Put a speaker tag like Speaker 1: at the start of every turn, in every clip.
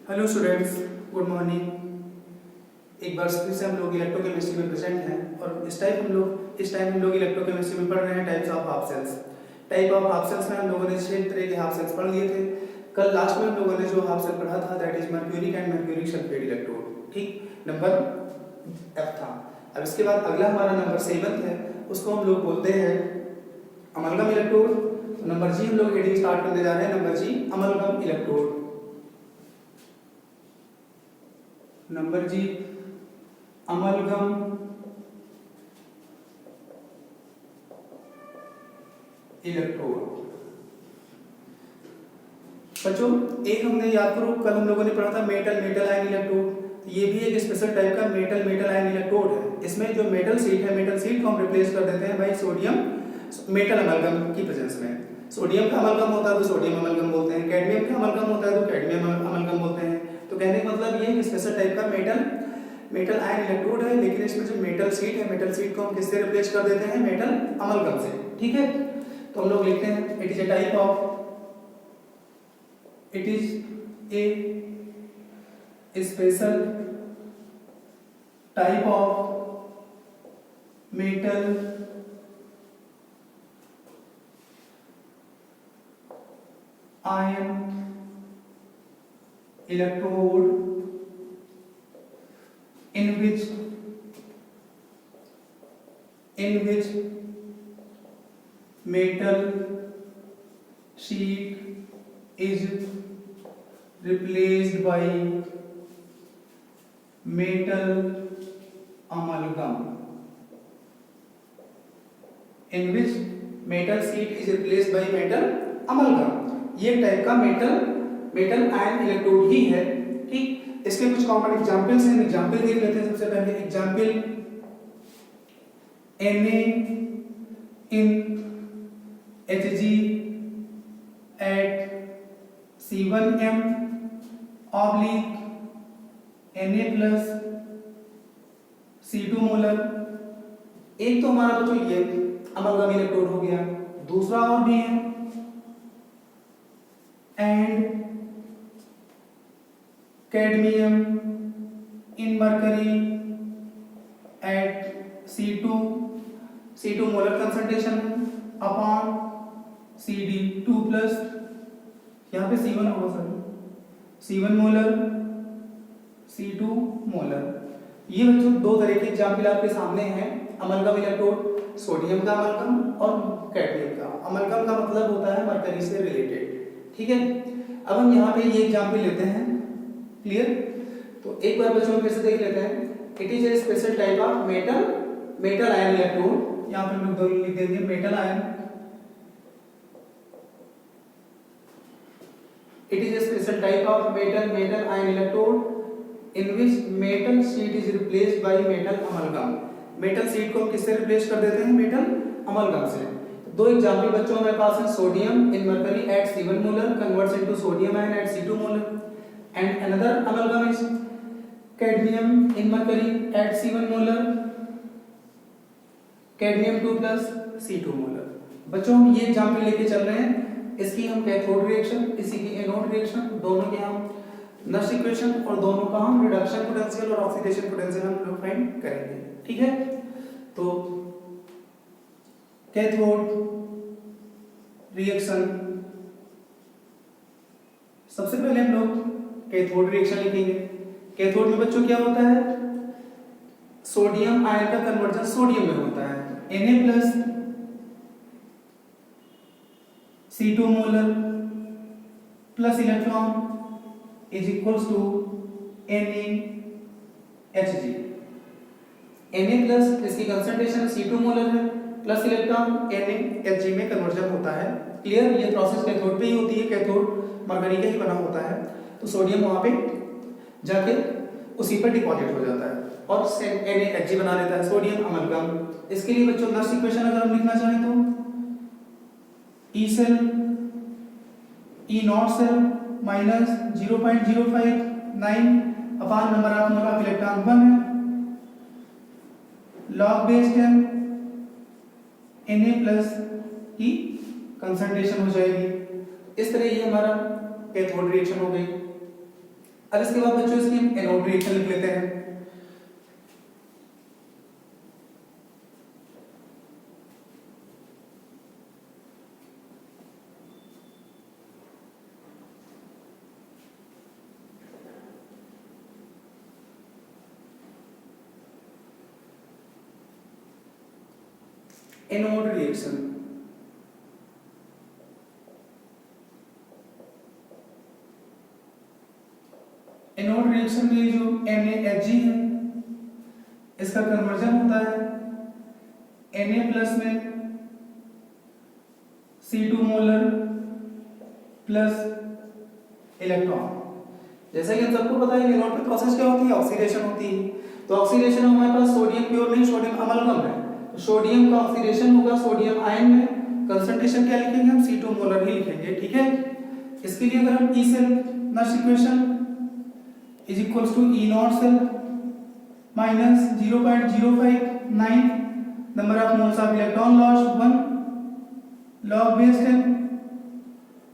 Speaker 1: Hello students, good morning. एक बार फिर से हम लोग इलेक्ट्रोकेमिस्ट्री में प्रेजेंट हैं और इस टाइम हम लोग इलेक्ट्रोकेमिस्ट्री में पढ़ रहे हैं types of half cells. Type of half cells में हम लोगों ने 6 तरह के हाफ सेल्स पढ़ लिए थे। कल लास्ट में हम लोगों ने जो हाफ सेल पढ़ा था that is mercuric and mercuric sulphate electrode. ठीक, नंबर F था। अब इसके बाद अगला हमारा नंबर 7 है, उसको हम लोग बोलते हैं अमलगम इलेक्ट्रोड। तो नंबर जी हम लोग हेडिंग स्टार्ट करने जा रहे हैं। नंबर जी अमलगम इलेक्ट्रोड। नंबर जी अमलगम इलेक्ट्रोड। बच्चों एक हमने याद करो कल हम लोगों ने पढ़ा था मेटल आयन इलेक्ट्रोड। ये भी एक स्पेशल टाइप का मेटल आयन इलेक्ट्रोड है। इसमें जो मेटल सीट को हम रिप्लेस कर देते हैं भाई सोडियम मेटल अमलगम की प्रेजेंस में। सोडियम का अमलगम होता है तो सोडियम अमलगम बोलते हैं, कैडमियम का अमलगम होता है तो कैडमियम अमलगम बोलते हैं। तो कहने का मतलब ये स्पेशल टाइप का मेटल आयन इलेक्ट्रोड है, लेकिन इसमें जो मेटल सीट को हम किससे रिप्लेस कर देते हैं? मेटल अमलगम से। ठीक है, तो हम लोग लिखते हैं it is a special type of metal ion electrode in which metal sheet is replaced by metal amalgam. In which metal sheet is replaced by metal amalgam. ये टाइप का मेटल आयन इलेक्ट्रोड ही है। ठीक, इसके कुछ common examples हैं। Example देख लेते हैं। सबसे पहले example Na in Hg at C1m oblique Na plus C2 molar. एक तो हमारा बच्चों ये अमलगम इलेक्ट्रोड हो गया, दूसरा और भी है and cadmium in mercury at C2 molar concentration upon CD2 plus, यहाँ पे C1 होगा sir, C1 molar C2 molar. ये बच्चों दो तरह के एग्जाम्पल आपके सामने हैं अमलगम इलेक्ट्रोड, सोडियम का अमलगम और कैडमियम का। अमलगम का मतलब होता है मरकरी से रिलेटेड। ठीक है, अब हम यहाँ पे ये एग्जाम्पल लेते हैं। क्लियर? तो एक बार बच्चों फिर से देख लेते हैं। It is a special type of metal ion electrode. यहाँ पे हम लोग लिख देंगे metal ion. It is a special type of metal ion electrode in which metal sheet is replaced by metal amalgam. Metal sheet को हम किससे replace कर देते हैं? मेटल अमलगम से। दो एग्जांपल बच्चों हमारे पास है। Sodium in mercury at C1 molar converts into sodium ion at C2 molar and another amalgam is cadmium in mercury at C1 molar cadmium 2 plus C2 molar. बच्चों हम ये एग्जांपल लेके चल रहे हैं। इसकी हम कैथोड रिएक्शन, इसी की एनोड रिएक्शन, दोनों के हम नस्ट इक्वेशन और दोनों का हम रिडक्शन पोटेंशियल और ऑक्सीडेशन पोटेंशियल हम लोग फाइंड करेंगे। ठीक है, तो कैथोड रिएक्शन, सबसे पहले हम लोग कैथोड रिएक्शन लिखेंगे। कैथोड में बच्चों क्या होता है? सोडियम आयन का कन्वर्जन सोडियम में होता है। Na plus C2 molar plus electron is equals to NaHg। Na plus इसकी कंसंट्रेशन C2 मोलर है प्लस इलेक्ट्रॉन NaHg में कन्वर्जन होता है। क्लियर? ये प्रोसेस कैथोड पे ही होती है, कैथोड मरकरी का ही बना होता है। तो सोडियम वहां पे जाके उसी पर डिपॉजिट हो जाता है और NaHg बना लेता है सोडियम अमलगम। इसके लिए बच्चों नस्ट इक्वेशन अगर हम लिखना चाहें तो E cell E not cell minus 0.059 upon number of mole of electron 1 है log बेस 10 Na प्लस की कंसंट्रेशन हो जाएगी। इस तरह ये हमारा कैथोड रिएक्शन हो गई। अब इसके बाद बच्चों इसकी हम एनोड रिएक्शन लिख लेते हैं। एनोड रिएक्शन, एनोड रिएक्शन में जो NaHg है इसका कन्वर्जन होता है Na प्लस में C2 मोलर प्लस इलेक्ट्रॉन। जैसा कि हम सबको पता है एनोड पे प्रोसेस क्या होती है, ऑक्सीडेशन होती है। तो ऑक्सीडेशन में हमारे पास सोडियम प्योर नहीं, सोडियम अमलगम है, तो सोडियम का ऑक्सीडेशन होगा सोडियम आयन में। कंसंट्रेशन क्या लिखेंगे हम, C2 मोलर ही लिखेंगे, ठीक है। इसके लिए अगर हम E सेल नश equation is equals to E not cell minus 0.059 number of moles of electron lost 1 log base 10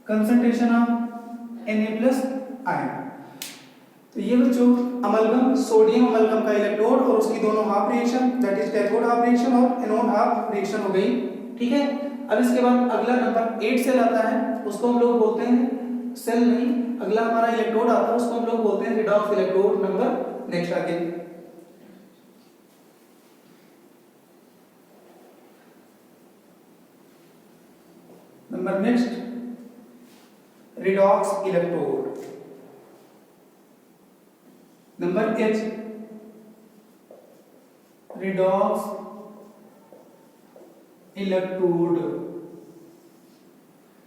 Speaker 1: concentration of Na plus ion. तो ये बच्चों अमलगम, सोडियम अमलगम का इलेक्ट्रोड और उसकी दोनों half reaction, that is cathode half reaction और anode half reaction हो गई, ठीक है। अब इसके बाद अगला नंबर 8 सेल आता है, उसको हम लोग बोलते हैं सेल नहीं, अगला हमारा इलेक्ट्रोड आता है उसको हम लोग बोलते हैं रिडॉक्स इलेक्ट्रोड। नंबर नेक्स्ट आगे number next redox electrode. Number H redox electrode.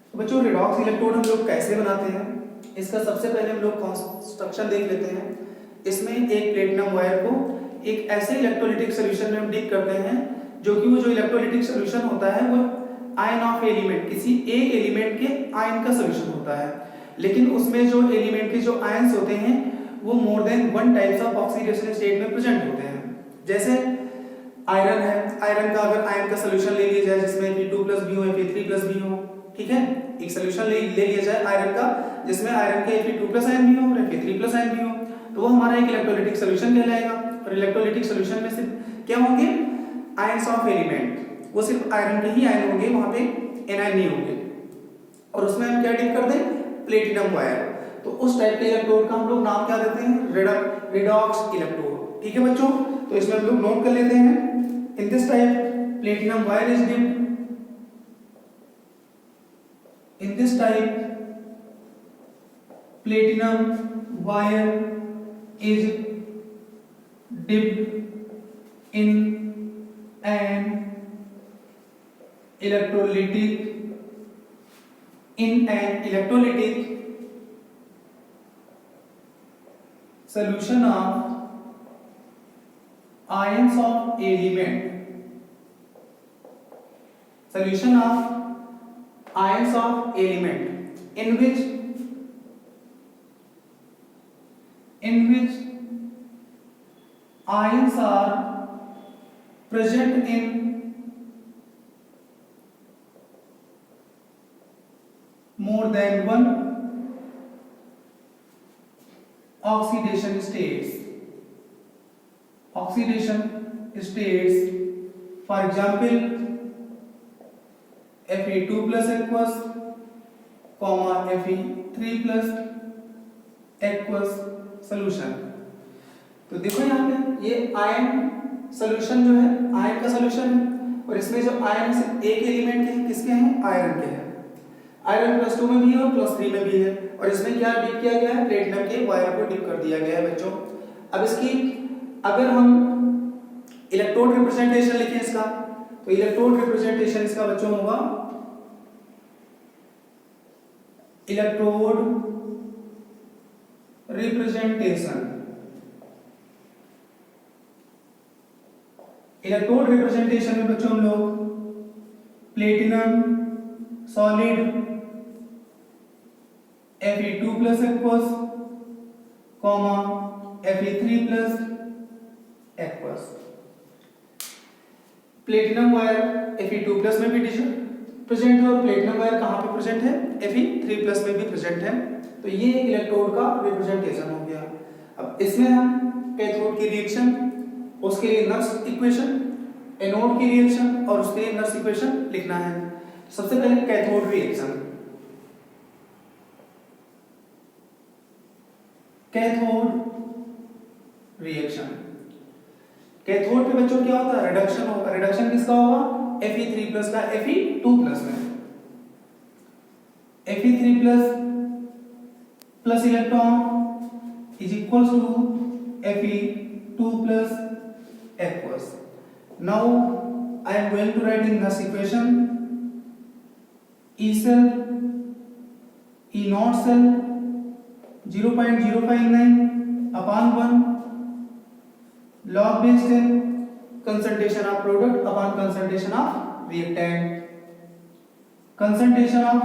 Speaker 1: तो बच्चों रिडॉक्स इलेक्ट्रोड हम लोग कैसे बनाते हैं, इसका सबसे पहले हम लोग कंस्ट्रक्शन देख लेते हैं। इसमें एक प्लेटिनम वायर को एक ऐसे इलेक्ट्रोलाइटिक सॉल्यूशन में हम डिप करते हैं जो कि वो जो इलेक्ट्रोलाइटिक सॉल्यूशन होता है वो आयन ऑफ एलिमेंट, किसी एक एलिमेंट के आयन का सॉल्यूशन होता है, लेकिन उसमें जो एलिमेंट के जो आयंस होते हैं वो more than one types of oxidation state में प्रेजेंट होते हैं। जैसे आयरन है, आयरन का अगर आयन का सॉल्यूशन ले लिया जाए जिसमें Fe2+ भी हो, Fe3+ भी हो, ठीक है, एक सॉल्यूशन ले लिया जाए आयरन का जिसमें आयरन के Fe2+ आयन भी हो और Fe3+ आयन भी हो, तो वो हमारा एक इलेक्ट्रोलाइटिक सॉल्यूशन कहलाएगा। और इलेक्ट्रोलाइटिक सॉल्यूशन में सिर्फ क्या होंगे, आयंस ऑफ एलिमेंट, वो सिर्फ आयरन के ही आयन होंगे, वहां पे एनायन नहीं होंगे। और उसमें हम क्या डिप कर दें, प्लेटिनम वायर। तो उस टाइप के इलेक्ट्रोड का हम लोग नाम क्या देते हैं, रिडॉक्स इलेक्ट्रोड, ठीक है बच्चों। तो इसमें हम लोग नोट कर लेते हैं, in this type platinum wire is dipped, in this type platinum wire is dipped in an electrolytic solution of ions of element, solution of ions of element in which ions are present in more than one oxidation states. Oxidation states, for example, Fe2+ aqueous, Fe3+ aqueous solution। तो देखो यहाँ पे ये ion solution जो है, ion का solution है, और इसमें जो आयन सिर्फ एक एलिमेंट के किसके हैं, आयरन के हैं। आयरन +2 में भी है और +3 में भी है, और इसमें क्या डिप किया गया है, प्लेटिनम के वायर को डिप कर दिया गया है बच्चों। अब इसकी अगर हम इलेक्ट्रोड रिप्रेजेंटेशन लिखें इसका, तो इलेक्ट्रोड रिप्रेजेंटेशन इसका बच्चों होगा इलेक्ट्रोड रिप्रेजेंटेशन। इलेक्ट्रोड रिप्रेजेंटेशन में बच्चों हम लोग platinum solid Fe2+ aqueous, Fe3+ aqueous। Platinum wire Fe2+ में भी प्रेजेंट है और प्लेटिनम वायर कहाँ पे प्रेजेंट है, Fe3+ में भी प्रेजेंट है। तो ये इलेक्ट्रोड का रिप्रेजेंटेशन हो गया। अब इसमें हम कैथोड की रिएक्शन, उसके लिए नर्स इक्वेशन, एनोड की रिएक्शन और उसके लिए नर्स इक्वेशन लिखना है। सबसे पहले cathode reaction. Cathode reaction, cathode पे बच्चों क्या होता है? रिडक्शन होगा। रिडक्शन किसका होगा? Fe3+ का Fe2+ में। Fe3+ plus electron is equals to Fe2+ aqueous. Now I am going to write in this equation E cell, E naught cell 0.059 upon 1 log base 10 concentration of product upon concentration of reactant, concentration of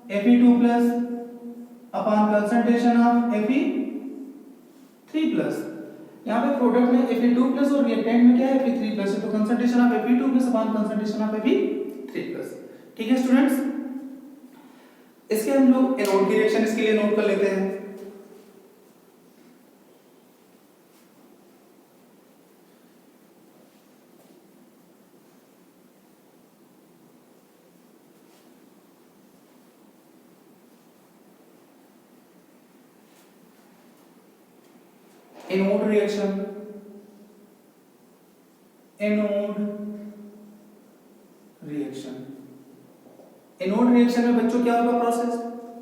Speaker 1: Fe2+ upon concentration of Fe3+। यहाँ पे product में Fe2+ और reactant में क्या है? Fe3+, तो concentration of Fe2+ upon concentration of Fe3+। ठीक है स्टूडेंट्स, इसके हम लोग एनोड की रिएक्शन इसके लिए नोट कर लेते हैं। Anode reaction, anode reaction, anode reaction में बच्चों क्या होगा? प्रोसेस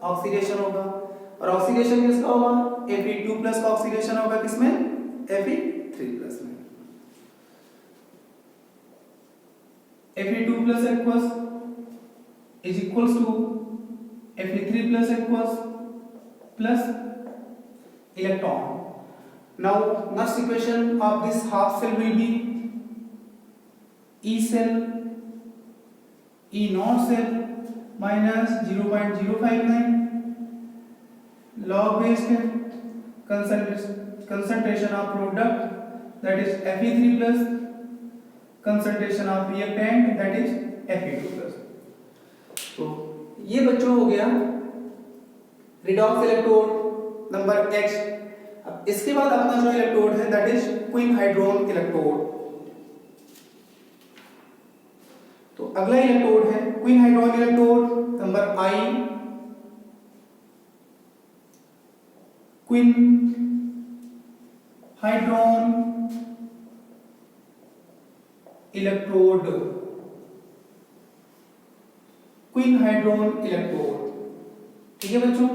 Speaker 1: ऑक्सीडेशन होगा। और ऑक्सीडेशन किसका होगा? Fe2+ का ऑक्सीडेशन होगा किसमें? Fe3+ में। Fe2+ aqueous is equals to Fe3+ aqueous plus electron. Now next equation of this half cell will be E cell, E naught cell minus 0.059 log base 10 concentration of product that is Fe3+ concentration of reactant that is Fe2+। तो ये बच्चों हो गया redox electrode number H। अब इसके बाद अपना जो इलेक्ट्रोड है that is quinhydrone electrode. तो अगला इलेक्ट्रोड है quinhydrone electrode number I, quinhydrone electrode, quinhydrone electrode. ठीक है बच्चों,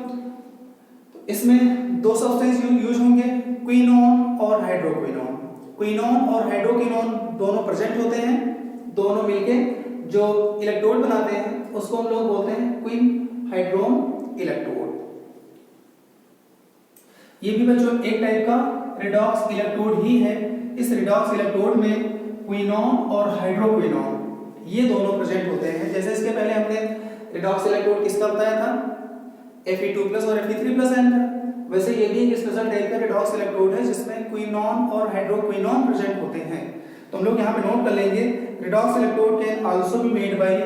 Speaker 1: तो इसमें दो सब्सटेंस यूज होंगे, क्विनोन और हाइड्रोक्विनोन। क्विनोन और हाइड्रोक्विनोन दोनों प्रेजेंट होते हैं, दोनों मिलके जो इलेक्ट्रोड बनाते हैं उसको हम लोग बोलते हैं क्वीन हाइड्रोन इलेक्ट्रोड। ये भी बच्चों एक टाइप का रिडॉक्स इलेक्ट्रोड ही है। इस रिडॉक्स इलेक्ट्रोड में क्विनोन और हाइड्रोक्विनोन ये दोनों प्रेजेंट होते हैं। जैसे इसके पहले हमने रिडॉक्स इलेक्ट्रोड किसका बताया था? Fe2+ और Fe3+ एन था। वैसे ये भी एक स्पेशल टाइप का रिडॉक्स इलेक्ट्रोड है जिसमें क्विनोन और हाइड्रोक्विनोन प्रेजेंट होते हैं। तो हम लोग यहाँ पे नोट कर लेंगे redox electrode can also be made by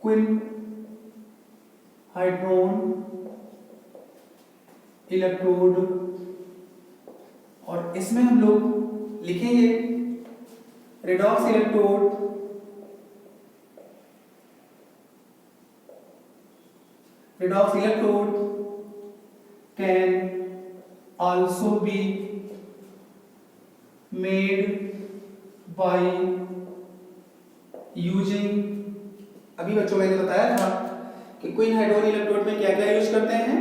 Speaker 1: quinhydrone electrode. और इसमें हम लोग लिखेंगे redox electrode can also be made by using, अभी बच्चों मैंने बताया था कि क्वीन हाइड्रोन इलेक्ट्रोड में क्या क्या यूज करते हैं?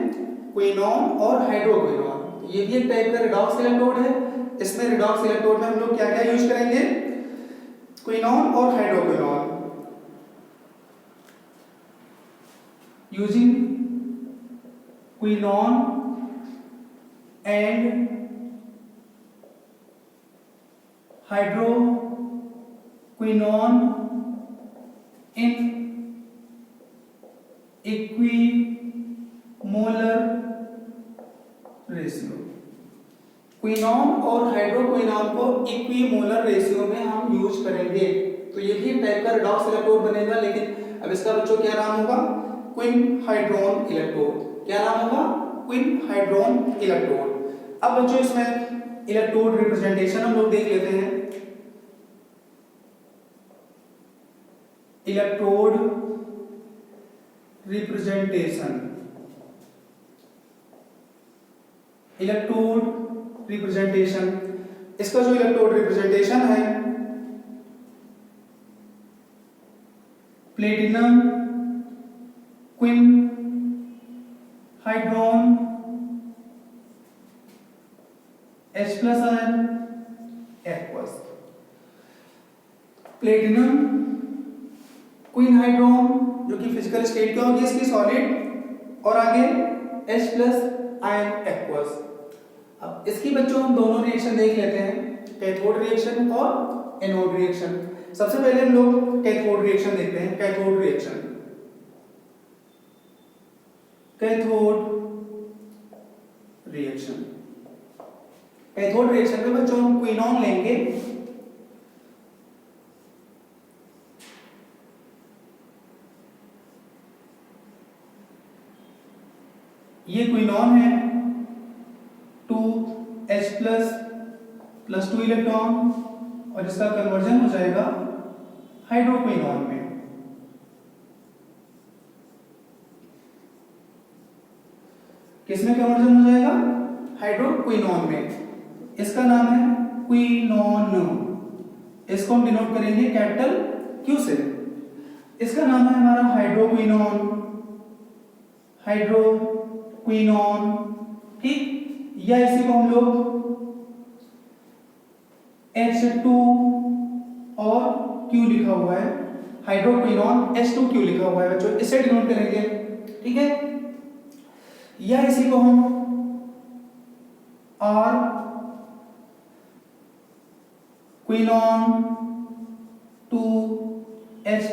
Speaker 1: क्विनोन और हाइड्रोक्विनोन। ये भी एक टाइप का रिडॉक्स इलेक्ट्रोड है। इसमें रिडॉक्स इलेक्ट्रोड में हम लोग क्या क्या यूज करेंगे? क्विनोन और hydroquinone. Using quinone and hydroquinone in equimolar ratio. Quinone और हाइड्रोक्विनॉन को इक्विमोलर रेशियो में हम यूज करेंगे, तो ये भी टाइप का रेडॉक्स इलेक्ट्रोड बनेगा, लेकिन अब इसका बच्चों क्या नाम होगा, क्विन हाइड्रोन इलेक्ट्रोड। क्या नाम होगा, क्विन हाइड्रोन इलेक्ट्रोड। अब बच्चों इसमें इलेक्ट्रोड रिप्रेजेंटेशन हम लोग देख लेते हैं। इलेक्ट्रोड रिप्रेजेंटेशन, इलेक्ट्रोड रिप्रेजेंटेशन, इसका जो इलेक्ट्रोड रिप्रेजेंटेशन है, platinum quinhydrone H+ ion aqueous. Platinum quinhydrone जो कि फिजिकल स्टेट क्या होगी इसकी, सॉलिड, और आगे H+ आयन एक्वस। अब इसकी बच्चों हम दोनों रिएक्शन देख लेते हैं, कैथोड रिएक्शन और एनोड रिएक्शन। सबसे पहले हम लोग कैथोड रिएक्शन देखते हैं। Cathode reaction, cathode reaction, cathode reaction में बच्चों हम क्विनॉन लेंगे, ये क्विनॉन है 2H+ + 2 इलेक्ट्रॉन, और इसका कन्वर्जन हो जाएगा हाइड्रोक्विनॉन में। किसमें कन्वर्जन हो जाएगा, हाइड्रोक्विनॉन में। इसका नाम है क्विनॉन, इसको हम डिनोट करेंगे कैपिटल Q से। इसका नाम है हमारा हाइड्रोक्विनॉन, हाइड्रोक्विनॉन, ठीक, या इसी को हम लोग H2 और Q लिखा हुआ है, हाइड्रोक्विनॉन H2Q लिखा हुआ है बच्चों, इसे डिनोट करेंगे, ठीक है। या इसी को हम R quinone 2H+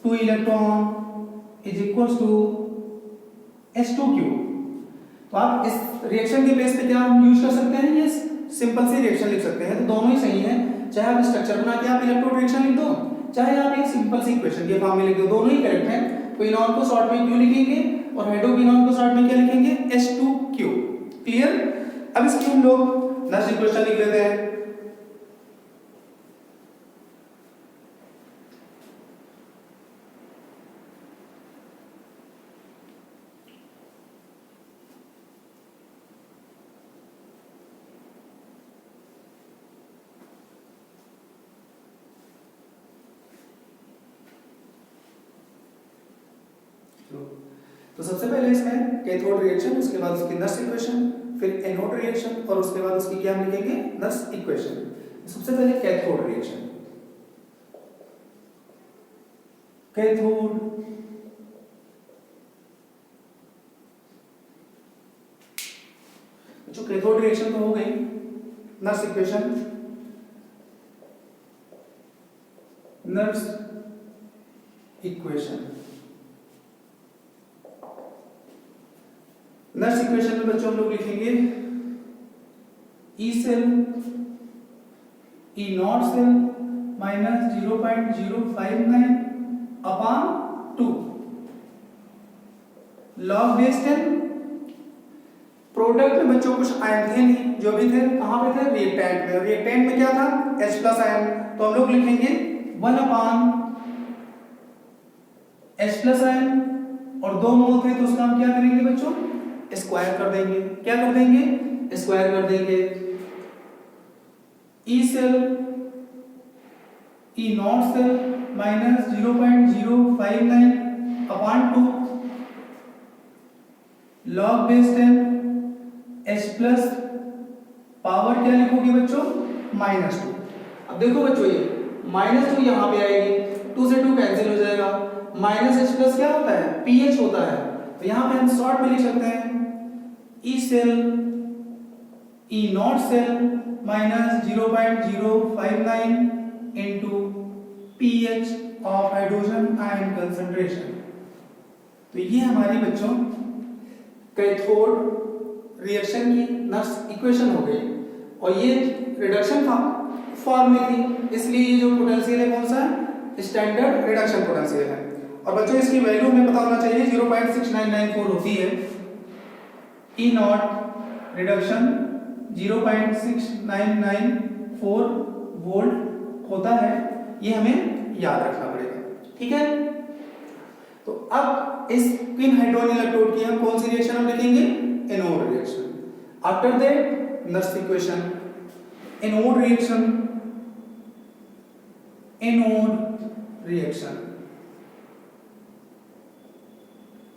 Speaker 1: 2 electron is equals to H2Q। तो आप इस रिएक्शन के बेस पे क्या हम यूज कर सकते हैं, ये सिंपल सी रिएक्शन लिख सकते हैं, तो दोनों ही सही है। चाहे आप स्ट्रक्चर बना के आप इलेक्ट्रोड रिएक्शन लिख दो, चाहे आप एक सिंपल सी इक्वेशन के फॉर्म में लिख दो, दोनों ही करेक्ट है। क्विनॉन को शॉर्ट में Q लिखेंगे और हाइड्रोक्विनॉन को शॉर्ट में क्या लिखेंगे, H2Q। क्लियर। अब इसकी हम लोग नेक्स्ट इक्वेशन लिख लेते हैं। तो सबसे पहले इसमें कैथोड रिएक्शन, उसके बाद उसकी नर्स इक्वेशन, फिर एनोड रिएक्शन, और उसके बाद उसकी क्या हम लिखेंगे, नर्स इक्वेशन। सबसे पहले कैथोड रिएक्शन, कैथोड जो कैथोड रिएक्शन तो हो गई, Nernst equation, Nernst equation. Nernst equation में बच्चों हम लोग लिखेंगे E cell E not cell minus 0.059 upon 2 log base 10। Product में बच्चों कुछ आयन थे नहीं, जो भी थे कहां पे थे, रिएक्टेंट में। रिएक्टेंट में क्या था, H+ आयन, तो हम लोग लिखेंगे 1 अपॉन H+ आयन, और 2 मोल थे तो उसका हम क्या करेंगे बच्चों, स्क्वायर कर देंगे। क्या कर देंगे, स्क्वायर कर देंगे। E cell E not cell minus 0.059 upon 2 log base 10 H+ power क्या लिखोगे बच्चों, -2। अब देखो बच्चों ये -2 यहां पे आएगी, 2 से 2 कैंसिल हो जाएगा, -H+ क्या होता है, pH होता है, तो यहां पे हम शॉर्ट में लिख सकते हैं E cell E not cell minus 0.059 into pH of hydrogen ion concentration. तो ये हमारी बच्चों कैथोड रिएक्शन की नर्स इक्वेशन हो गई और ये रिडक्शन फॉर्म में थी, इसलिए ये जो पोटेंशियल है कौन सा है, स्टैंडर्ड रिडक्शन पोटेंशियल है। और बच्चों इसकी वैल्यू हमें पता होना चाहिए 0.6994 होती है। ई नॉट रिडक्शन 0.6994 वोल्ट होता है, ये हमें याद रखना पड़ेगा। ठीक है, तो अब इस क्वीन हाइड्रोन इलेक्ट्रोड की हम कौन सी रिएक्शन हम लिखेंगे, anode reaction. After that Nernst equation, anode reaction, anode reaction.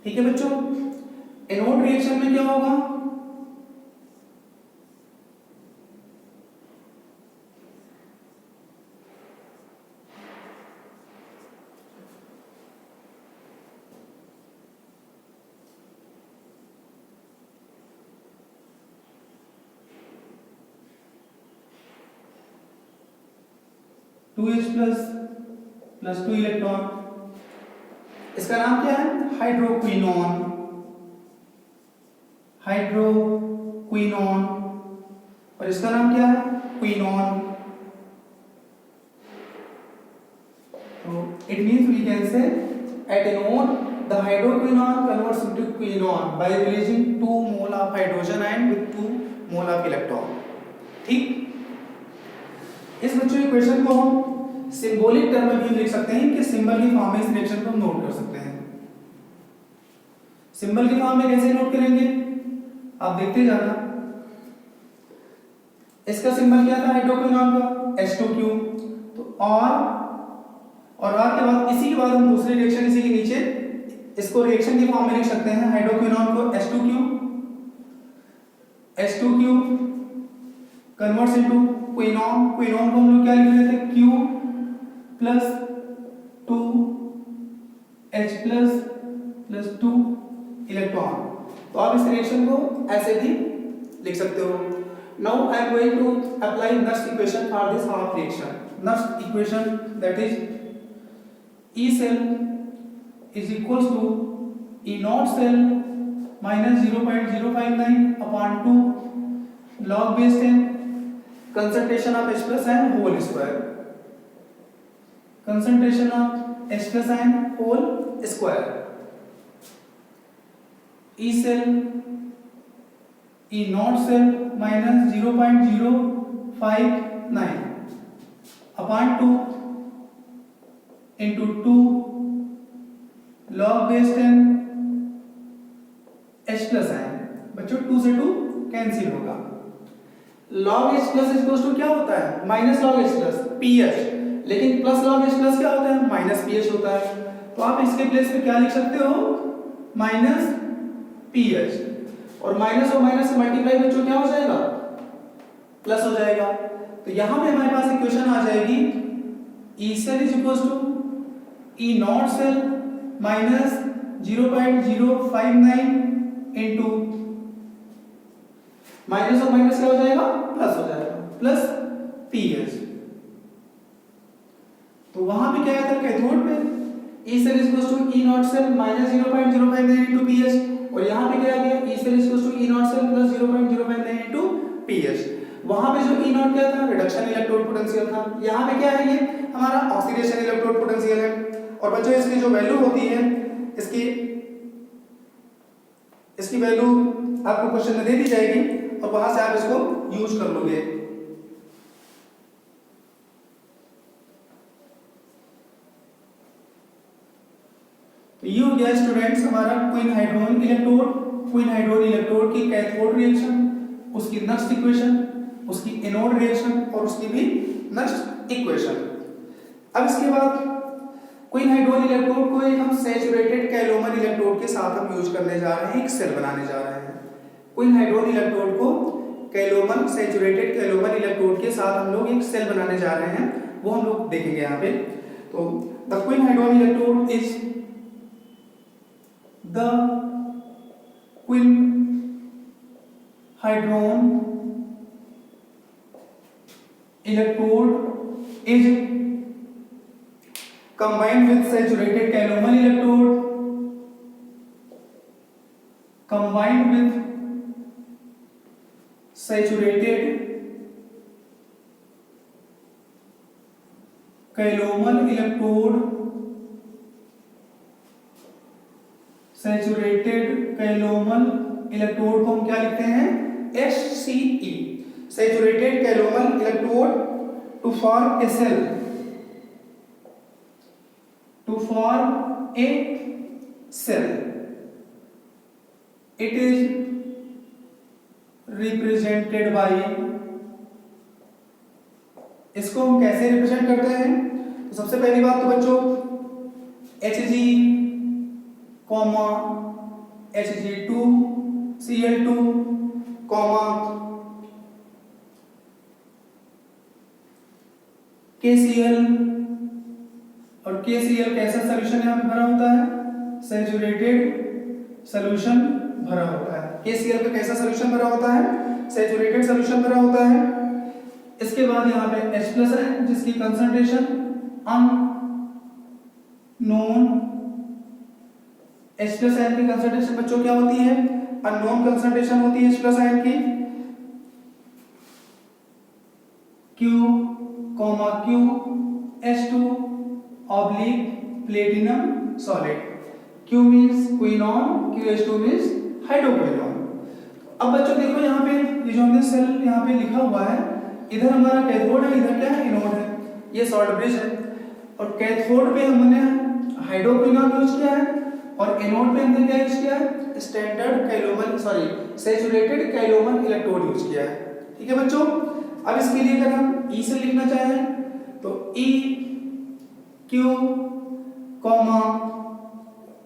Speaker 1: ठीक है बच्चों, एनोड रिएक्शन में क्या होगा, H प्लस 2 इलेक्ट्रॉन, इसका नाम क्या है, हाइड्रोक्विनोन। हाइड्रोक्विनोन, और इसका नाम क्या है, क्विनोन। तो it means we can say at anode the hydroquinone converts into quinone by releasing 2 mole of hydrogen ion with 2 mole of electron। ठीक, इस बच्चों इक्वेशन को हम सिंबॉलिक टर्म में भी लिख सकते हैं कि सिंबल की फॉर्म में इस रिएक्शन को हम नोट कर सकते हैं। सिंबल की फॉर्म में कैसे नोट करेंगे, आप देखते जाना। इसका सिंबल क्या था हाइड्रोक्विनोन का, H2Q। तो और R के बाद इसी के बाद हम दूसरी रिएक्शन इसी के नीचे इसको रिएक्शन की फॉर्म में लिख सकते हैं, हाइड्रोक्विनोन को H2Q converts into quinone. Quinone को हम लोग क्या लिख रहे थे, Q plus 2H plus 2 electron. तो आप इस रिएक्शन को ऐसे भी लिख सकते हो। Now I am going to apply Nernst equation for this half reaction. Nernst equation that is E cell is equals to E naught cell minus 0.059 upon 2 log base 10 concentration of H plus ion whole square। concentration of H plus ion whole square। E cell E naught cell minus 0.059 upon 2 into 2 log base 10 H plus ion। बच्चों 2 से 2 cancel होगा। log H plus equals to क्या होता है, माइनस log H plus pH, लेकिन plus log H plus क्या होता है, माइनस pH होता है। तो आप इसके प्लेस पे क्या लिख सकते हो, माइनस pH, और माइनस और माइनस से मल्टीप्लाई बच्चों क्या हो जाएगा, प्लस हो जाएगा। तो यहां पे हमारे पास इक्वेशन आ जाएगी E cell is equals to E naught cell minus 0.059 into minus और माइनस क्या हो जाएगा, प्लस हो जाएगा, प्लस pH। तो वहां पे क्या आया था कैथोड पे E cell is equals to E naught cell minus 0.059 into pH, और यहाँ पे क्या आ गया E cell is equals to E naught cell plus 0.059 into pH। वहां पे जो E naught क्या था, रिडक्शन इलेक्ट्रोड पोटेंशियल था। यहाँ पे क्या है, ये हमारा ऑक्सीडेशन इलेक्ट्रोड पोटेंशियल है। और बच्चों इसकी जो वैल्यू होती है, इसकी वैल्यू आपको क्वेश्चन में दे दी जाएगी और वहां से आप इसको यूज कर लोगे। तो ये हो गया स्टूडेंट्स हमारा क्वीन हाइड्रोन इलेक्ट्रोड की कैथोड रिएक्शन, उसकी नेक्स्ट इक्वेशन, उसकी एनोड रिएक्शन और उसकी भी नेक्स्ट इक्वेशन। अब इसके बाद क्वीन हाइड्रोन इलेक्ट्रोड को एक हम सैचुरेटेड कैलोमर इलेक्ट्रोड के साथ हम यूज करने जा रहे हैं, एक सेल बनाने जा रहे हैं। क्वीन हाइड्रोन इलेक्ट्रोड को सैचुरेटेड कैलोमर इलेक्ट्रोड के साथ हम लोग एक सेल बनाने जा रहे हैं, वो हम लोग देखेंगे यहाँ पे। तो the quinhydrone electrode is the quinhydrone electrode is combined with saturated calomel electrode, combined with saturated calomel electrode, saturated calomel electrode को हम क्या लिखते हैं? HCE, saturated calomel electrode to form a cell, to form a cell, it is represented by, इसको हम कैसे represent करते हैं? तो सबसे पहली बात तो बच्चों Hg, Hg2Cl2, KCl, और KCl कैसा सोल्यूशन यहाँ पे भरा होता है? सैचुरेटेड सोल्यूशन भरा होता है। KCl का कैसा सोल्यूशन भरा होता है? सैचुरेटेड सोल्यूशन भरा होता है। इसके बाद यहाँ पे H+ है जिसकी कंसंट्रेशन अननोन, H+ आयन की कंसंट्रेशन बच्चों क्या होती है? अननोन कंसंट्रेशन होती है H+ आयन की। Q, QH2 oblique platinum solid, Q means quinone, QH2 means hydroquinone. अब बच्चों देखो यहाँ पे ये जो हमने सेल यहाँ पे लिखा हुआ है, इधर हमारा कैथोड है, इधर क्या है? एनोड है। ये सॉल्ट ब्रिज है और कैथोड पे हमने हाइड्रोक्विनॉन यूज किया है और एनोड पे हमने क्या यूज किया है? Standard calomel saturated calomel electrode use किया है। ठीक है बच्चों, अब इसके लिए अगर हम E से लिखना चाहें तो E Q,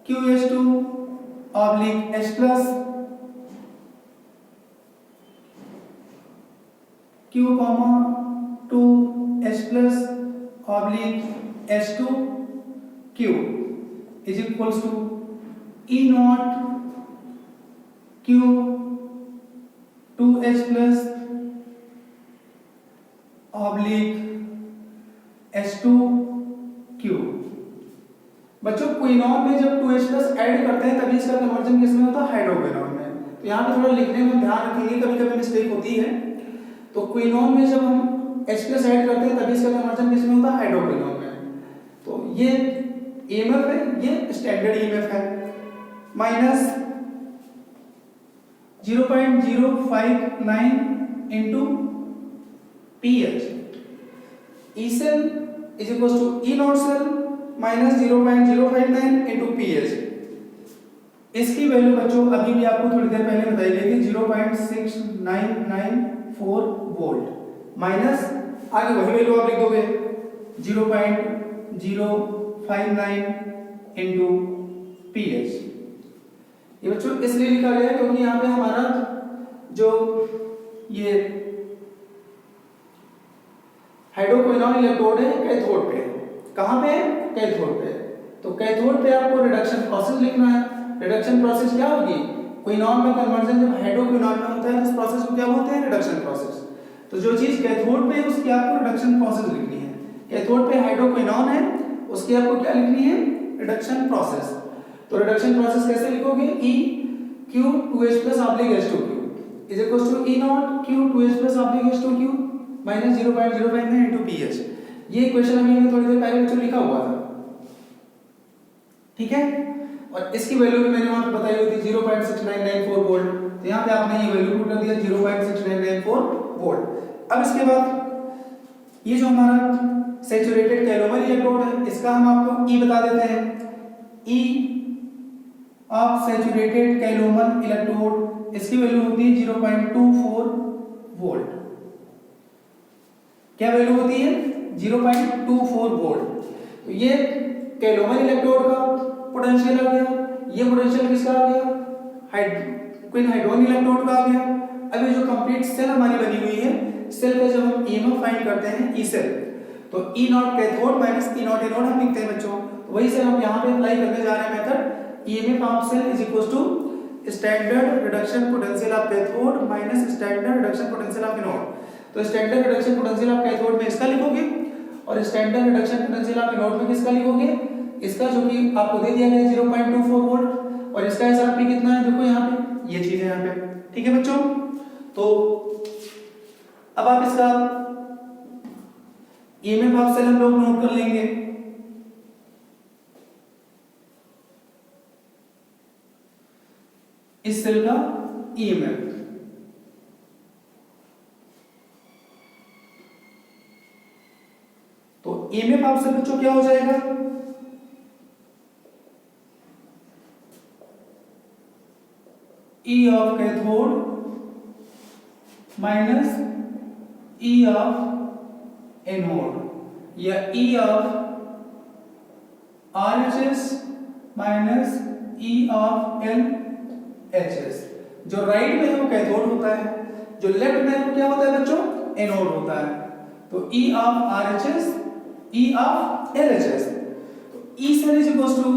Speaker 1: QH2 oblique H+, Q, 2H+ oblique H2 Q is equals to E0 Q 2H+ oblique H2 Q। बच्चों क्विनॉन में जब 2H+ ऐड करते हैं तभी इसका कन्वर्जन किस में होता है? हाइड्रोक्विनॉन में। तो यहाँ पे थोड़ा लिखने में ध्यान रखेंगे, कभी कभी मिस्टेक होती है। तो क्विनॉन में जब हम H+ ऐड करते हैं तभी इसका कन्वर्जन किस में होता है? हाइड्रोक्विनॉन में। तो ये EMF है, ये स्टैंडर्ड EMF है, minus 0.059 into pH। E cell is equal to E0 cell minus 0.059 into pH। इसकी वैल्यू बच्चों अभी भी आपको थोड़ी देर पहले बताई गई थी 0.6994 वोल्ट, माइनस आगे वही वैल्यू आप लिख दोगे 0.059 इंटू pH। ये बच्चों इसलिए लिखा गया है क्योंकि यहाँ पे हमारा जो ये हाइड्रोक्विनॉन इलेक्ट्रोड है कैथोड पे, कहाँ पे है? कैथोड पे। तो कैथोड पे आपको रिडक्शन प्रोसेस लिखना है। रिडक्शन प्रोसेस क्या होगी? क्विनॉन का कन्वर्जन जब हाइड्रोक्विनॉन में होता है तो इस प्रोसेस को क्या बोलते हैं? Reduction process. तो जो चीज कैथोड पे है उसकी आपको रिडक्शन प्रोसेस लिखनी है। कैथोड पे हाइड्रोक्विनॉन है, उसकी आपको क्या लिखनी है? Reduction process. तो रिडक्शन प्रोसेस कैसे लिखोगे? E Q 2H+ oblique H2Q is equal to E0 Q 2H+ oblique H2Q minus 0.059 into pH। ये इक्वेशन अभी हमने थोड़ी देर पहले बच्चों लिखा हुआ था, ठीक है। और इसकी वैल्यू भी मैंने वहां पे बताई हुई थी 0.6994 वोल्ट। तो यहाँ पे आपने ये वैल्यू पुट कर दिया 0.6994 वोल्ट। अब इसके बाद ये जो हमारा सैचुरेटेड कैलोमल इलेक्ट्रोड है इसका हम आपको E बता देते हैं। E of saturated calomel electrode, इसकी वैल्यू होती है 0.24 वोल्ट। क्या वैल्यू होती है? 0.24 वोल्ट। तो ये कैलोमल इलेक्ट्रोड का पोटेंशियल आ गया, ये पोटेंशियल किसका आ गया? क्विन हाइड्रोन इलेक्ट्रोड का आ गया। अब ये जो कंप्लीट सेल हमारी बनी हुई है, सेल का जब हम EMF फाइंड करते हैं E सेल, तो E0 cathode minus E0 anode हम लिखते हैं बच्चों। तो वही सेल हम यहाँ पे अप्लाई करने जा रहे हैं method EMF of cell is equal to standard reduction potential of cathode minus standard reduction potential of anode. तो standard reduction potential of cathode में इसका लिखोगे और standard reduction potential of anode में किसका लिखोगे? इसका, जो कि आपको दे दिया गया 0.24 वोल्ट। और इसका SRP कितना है? देखो यहाँ पे ये चीज है यहाँ पे, ठीक है बच्चों। तो अब आप इसका ईएमएफ आप सेल हम लोग नोट कर लेंगे। इस सेल का ईएमएफ तो ईएमएफ आपसे बच्चों क्या हो जाएगा, E of cathode minus E of anode या E of RHS minus E of LHS. जो राइट में है वो कैथोड होता है, जो लेफ्ट में है वो क्या होता है बच्चों, एनोड होता है। तो E of RHS E of LHS, तो E cell is equal to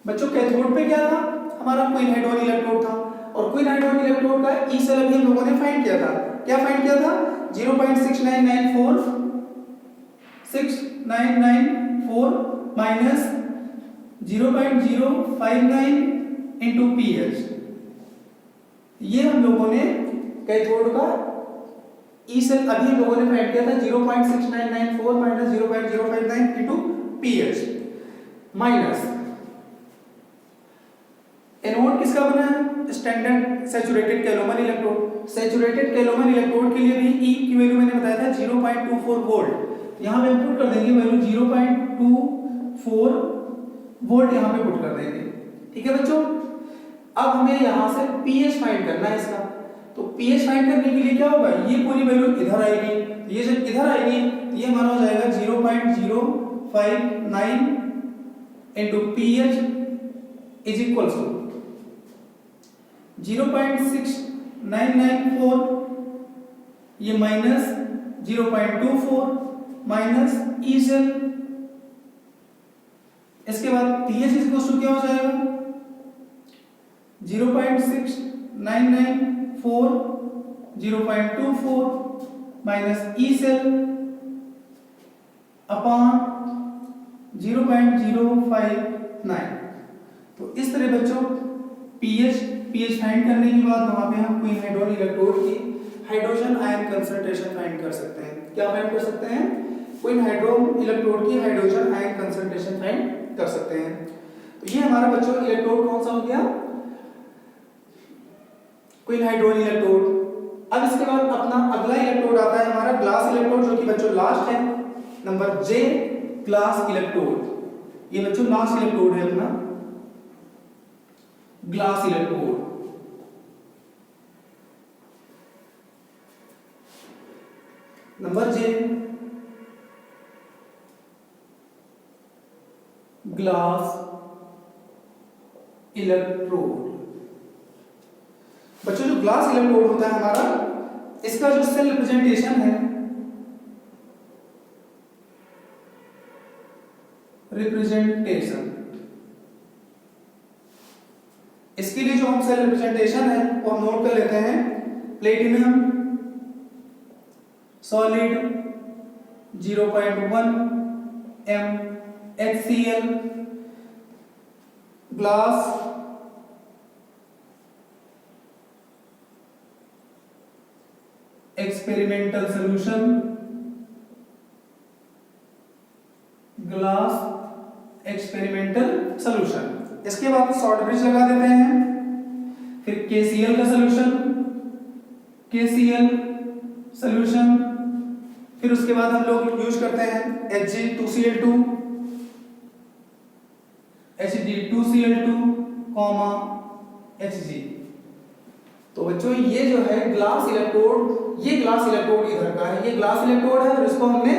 Speaker 1: बच्चों कैथोड पे क्या था हमारा, क्वीन हाइड्रोजन इलेक्ट्रोड था, और क्वीन हाइड्रोजन इलेक्ट्रोड का ई सेल अभी हम लोगों ने फाइंड किया था। क्या फाइंड किया था, 0.6994 माइनस 0.059 इंटू पीएच। ये हम लोगों ने कैथोड का ई सेल अभी हम लोगों ने फाइंड किया था 0.6994 minus 0.059 into pH minus anode किसका बना है, standard saturated calomel electrode. Saturated calomel electrode के लिए भी ई की वैल्यू मैंने बताया था 0.24 वोल्ट। यहां पे पुट कर देंगे वैल्यू 0.24 वोल्ट यहां पे पुट कर देंगे। ठीक है बच्चों, अब हमें यहां से पीएच फाइंड करना है इसका। तो पीएच फाइंड करने के लिए क्या होगा, ये पूरी वैल्यू इधर आएगी, ये जब इधर आएगी तो ये हमारा हो जाएगा 0.059 into pH is equal to 0.6994 ये माइनस 0.24 माइनस ई सेल, इसके बाद पीएच इज इक्वल टू क्या हो जाएगा 0.6994 0.24 माइनस ई सेल अपॉन 0.059। तो इस तरह बच्चों पीएच फाइंड करने के बाद वहां पे हम क्वीन हाइड्रोजन इलेक्ट्रोड की हाइड्रोजन आयन कंसंट्रेशन फाइंड कर सकते हैं। क्या फाइंड कर सकते हैं, क्वीन हाइड्रोजन इलेक्ट्रोड की हाइड्रोजन आयन कंसंट्रेशन फाइंड कर सकते हैं। तो ये हमारा बच्चों इलेक्ट्रोड कौन सा हो गया, क्वीन हाइड्रोजन इलेक्ट्रोड। अब इसके बाद अपना अगला इलेक्ट्रोड आता है हमारा ग्लास इलेक्ट्रोड, जो कि बच्चों लास्ट है, नंबर जे ग्लास इलेक्ट्रोड। ये बच्चों लास्ट इलेक्ट्रोड है अपना ग्लास इलेक्ट्रोड। नंबर जे ग्लास इलेक्ट्रोड। बच्चों जो ग्लास इलेक्ट्रोड होता है हमारा, इसका जो सेल रिप्रेजेंटेशन है, इसके लिए जो हम सेल रिप्रेजेंटेशन है वो हम नोट कर लेते हैं। Platinum solid 0.1 m HCl, glass experimental solution, glass experimental solution. इसके बाद शॉर्ट ब्रिज लगा देते हैं, फिर KCl का सॉल्यूशन, KCl सॉल्यूशन, फिर उसके बाद हम लोग यूज करते हैं Hg2Cl2, Hg2Cl2, Hg। तो बच्चों ये जो है ग्लास इलेक्ट्रोड, ये ग्लास इलेक्ट्रोड इधर का है, ये ग्लास इलेक्ट्रोड है, और इसको हमने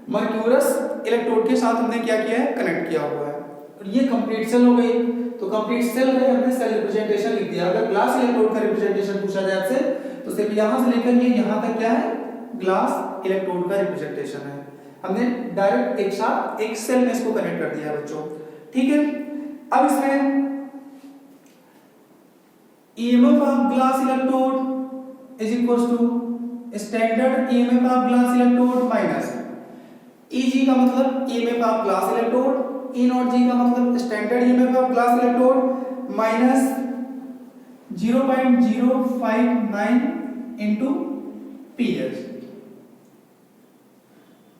Speaker 1: मर्क्यूरस इलेक्ट्रोड के साथ हमने क्या किया है, कनेक्ट किया हुआ है। और ये कंप्लीट सेल हो गई। तो कंप्लीट सेल में हमने सेल रिप्रेजेंटेशन लिख दिया। अगर ग्लास इलेक्ट्रोड का रिप्रेजेंटेशन पूछा जाए आपसे, तो सिर्फ यहां से लेकर ये यहां तक क्या है, ग्लास इलेक्ट्रोड का रिप्रेजेंटेशन है। हमने डायरेक्ट एक साथ एक सेल में इसको कनेक्ट कर दिया है बच्चों। ठीक है, अब इसमें EMF of glass electrode is equals to standard EMF of glass electrode minus EG का मतलब EMF of glass electrode, E0G का मतलब standard EMF of glass electrode minus 0.059 into pH।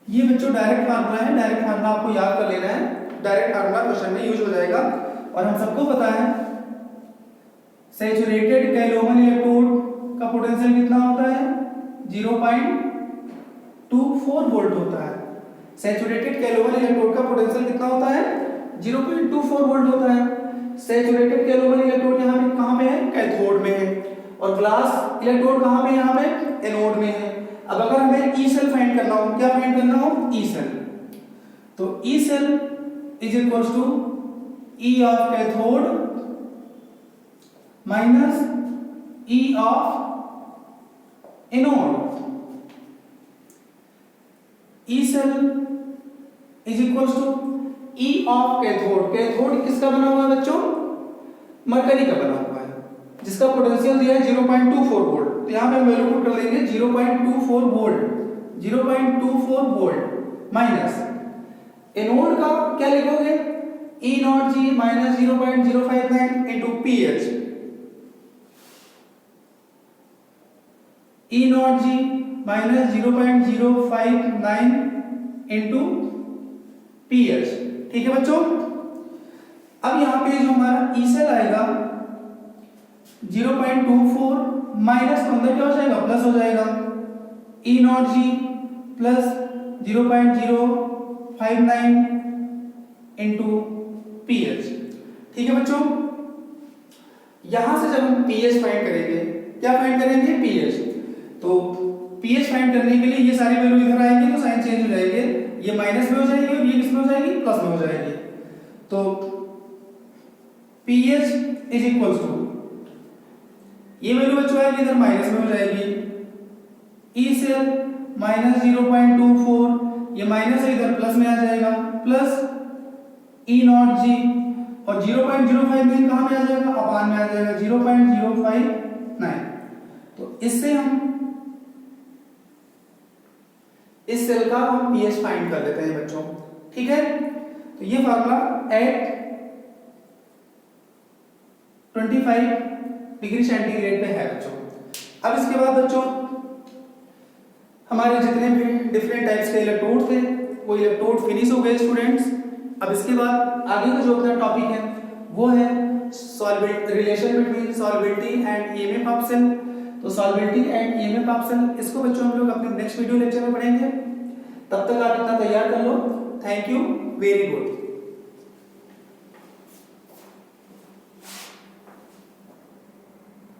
Speaker 1: ये बच्चों डायरेक्ट फार्मूला है, डायरेक्ट फार्मूला आपको याद कर लेना है, डायरेक्ट फार्मूला क्वेश्चन में यूज हो जाएगा। और हम सबको पता है सैचुरेटेड कैलोमल इलेक्ट्रोड का पोटेंशियल कितना होता है, 0.24 वोल्ट होता है। सैचुरेटेड कैलोमल इलेक्ट्रोड का पोटेंशियल कितना होता है, 0.24 वोल्ट होता है। सैचुरेटेड कैलोमल इलेक्ट्रोड यहाँ पे कहाँ पे है, कैथोड में है, और ग्लास इलेक्ट्रोड कहाँ पे, यहाँ पे एनोड में है। अब अगर हमें ई सेल फाइंड करना हो, क्या फाइंड करना हो, ई सेल, तो E cell is equals to E of cathode minus E of anode. E cell is equals to E of cathode. Cathode किसका बना हुआ है बच्चों, मरकरी का बना हुआ है, जिसका पोटेंशियल दिया है 0.24 वोल्ट। तो यहां पे हम वैल्यू पुट कर लेंगे 0.24 वोल्ट, 0.24 वोल्ट माइनस एनोड का क्या लिखोगे, E not G minus 0.059 into pH। E not G minus 0.059 into pH। ठीक है बच्चों। अब यहाँ पे जो हमारा ई सेल आएगा 0.24 माइनस तो अंदर क्या हो जाएगा, प्लस हो जाएगा, E not G plus 0.059 into pH। ठीक है बच्चों। यहां से जब हम pH फाइंड करेंगे, क्या फाइंड करेंगे, pH, तो pH फाइंड करने के लिए ये सारी वैल्यू इधर आएंगे तो साइन चेंज हो जाएंगे, ये माइनस में हो जाएगी और ये किस में हो जाएगी, प्लस में हो जाएगी। तो pH इज इक्वल्स टू, ये वैल्यू बच्चों आएगी इधर माइनस में हो जाएगी, ई सेल माइनस 0.24, ये माइनस है इधर प्लस में आ जाएगा, प्लस ई नॉट जी, और 0.059 कहां में आ जाएगा, अपान में आ जाएगा 0.059। तो इससे हम इस सेल का हम pH फाइंड कर लेते हैं बच्चों। ठीक है, तो ये फार्मूला एट 25 डिग्री सेंटीग्रेड पे है बच्चों। अब इसके बाद बच्चों हमारे जितने भी डिफरेंट टाइप्स के इलेक्ट्रोड थे वो इलेक्ट्रोड फिनिश हो गए स्टूडेंट्स। अब इसके बाद आगे का जो अपना टॉपिक है वो है relation between solubility and EMF of cell. तो solubility and EMF of cell, इसको बच्चों हम लोग अपने नेक्स्ट वीडियो लेक्चर में पढ़ेंगे। तब तक आप इतना तैयार कर लो। Thank you, very good.